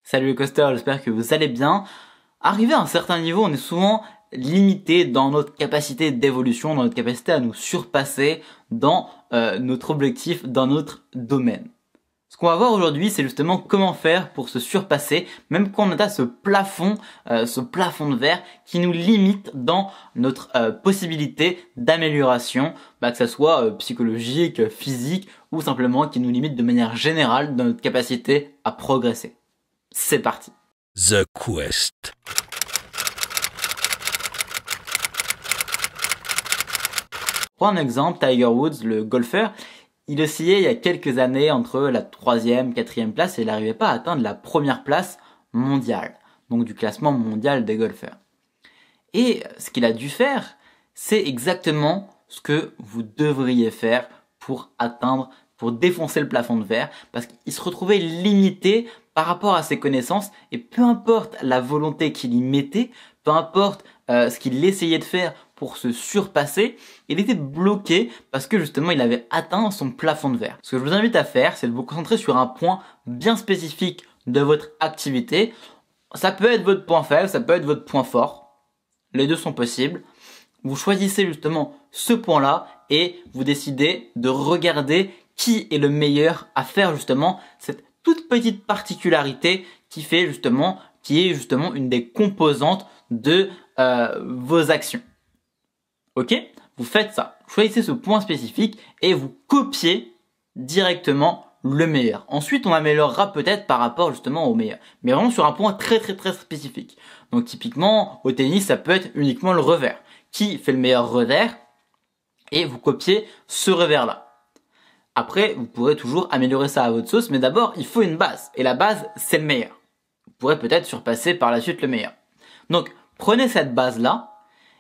Salut les costeurs, j'espère que vous allez bien. Arrivé à un certain niveau, on est souvent limité dans notre capacité d'évolution, dans notre capacité à nous surpasser dans notre objectif, dans notre domaine. Ce qu'on va voir aujourd'hui, c'est justement comment faire pour se surpasser, même quand on atteint ce plafond de verre qui nous limite dans notre possibilité d'amélioration, que ce soit psychologique, physique ou simplement qui nous limite de manière générale dans notre capacité à progresser. C'est parti. The Quest. Pour un exemple, Tiger Woods, le golfeur, il oscillait il y a quelques années entre la 3e, 4e place et il n'arrivait pas à atteindre la première place mondiale, donc du classement mondial des golfeurs. Et ce qu'il a dû faire, c'est exactement ce que vous devriez faire pour défoncer le plafond de verre, parce qu'il se retrouvait limité par rapport à ses connaissances, et peu importe la volonté qu'il y mettait, peu importe ce qu'il essayait de faire pour se surpasser, il était bloqué parce que justement il avait atteint son plafond de verre. Ce que je vous invite à faire, c'est de vous concentrer sur un point bien spécifique de votre activité. Ça peut être votre point faible, ça peut être votre point fort. Les deux sont possibles. Vous choisissez justement ce point-là et vous décidez de regarder qui est le meilleur à faire justement cette toute petite particularité qui est justement une des composantes de vos actions. Ok? Vous faites ça. Choisissez ce point spécifique et vous copiez directement le meilleur. Ensuite, on améliorera peut-être par rapport justement au meilleur. Mais vraiment sur un point très spécifique. Donc typiquement, au tennis, ça peut être uniquement le revers. Qui fait le meilleur revers? Et vous copiez ce revers-là. Après, vous pourrez toujours améliorer ça à votre sauce, mais d'abord, il faut une base. Et la base, c'est le meilleur. Vous pourrez peut-être surpasser par la suite le meilleur. Donc, prenez cette base-là,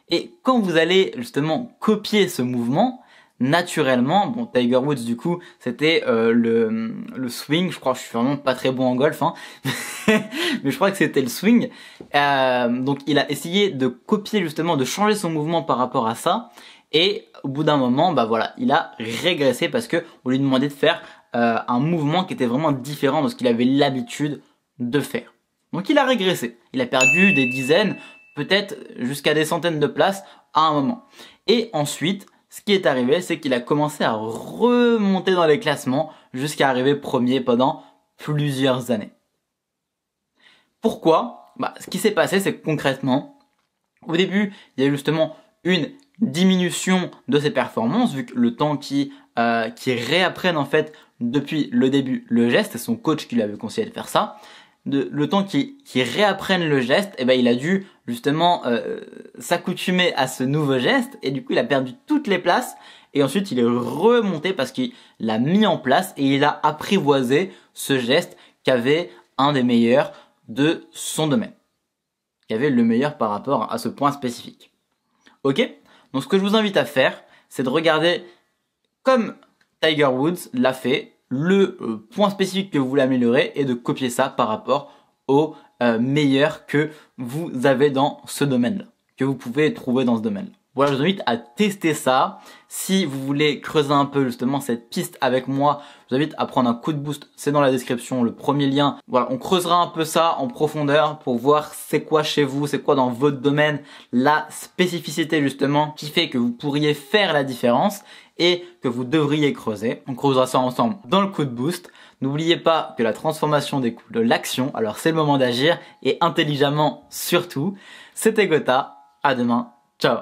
et quand vous allez justement copier ce mouvement, naturellement, bon, Tiger Woods du coup, c'était le swing, je crois, je suis vraiment pas très bon en golf, hein, mais je crois que c'était le swing. Donc, il a essayé de copier justement, de changer son mouvement par rapport à ça, et au bout d'un moment, voilà, il a régressé parce que on lui demandait de faire un mouvement qui était vraiment différent de ce qu'il avait l'habitude de faire. Donc, il a régressé, il a perdu des dizaines, peut-être jusqu'à des centaines de places à un moment. Et ensuite, ce qui est arrivé, c'est qu'il a commencé à remonter dans les classements jusqu'à arriver premier pendant plusieurs années. Pourquoi? Ce qui s'est passé, c'est que concrètement, au début, il y a eu justement une diminution de ses performances, vu que le temps qui réapprenne en fait depuis le début le geste, c'est son coach qui lui avait conseillé de faire ça, le temps qu'il réapprenne le geste, il a dû justement s'accoutumer à ce nouveau geste et du coup il a perdu toutes les places et ensuite il est remonté parce qu'il l'a mis en place et il a apprivoisé ce geste qu'avait un des meilleurs de son domaine, qui avait le meilleur par rapport à ce point spécifique. Ok? Donc ce que je vous invite à faire, c'est de regarder comme Tiger Woods l'a fait, le point spécifique que vous voulez améliorer et de copier ça par rapport au meilleur que vous avez dans ce domaine-là, que vous pouvez trouver dans ce domaine-là. Voilà, je vous invite à tester ça. Si vous voulez creuser un peu justement cette piste avec moi, je vous invite à prendre un coup de boost, c'est dans la description, le premier lien. Voilà, on creusera un peu ça en profondeur pour voir c'est quoi chez vous, c'est quoi dans votre domaine, la spécificité justement qui fait que vous pourriez faire la différence et que vous devriez creuser. On creusera ça ensemble dans le coup de boost. N'oubliez pas que la transformation découle de l'action, alors c'est le moment d'agir et intelligemment surtout. C'était Gotha, à demain, ciao.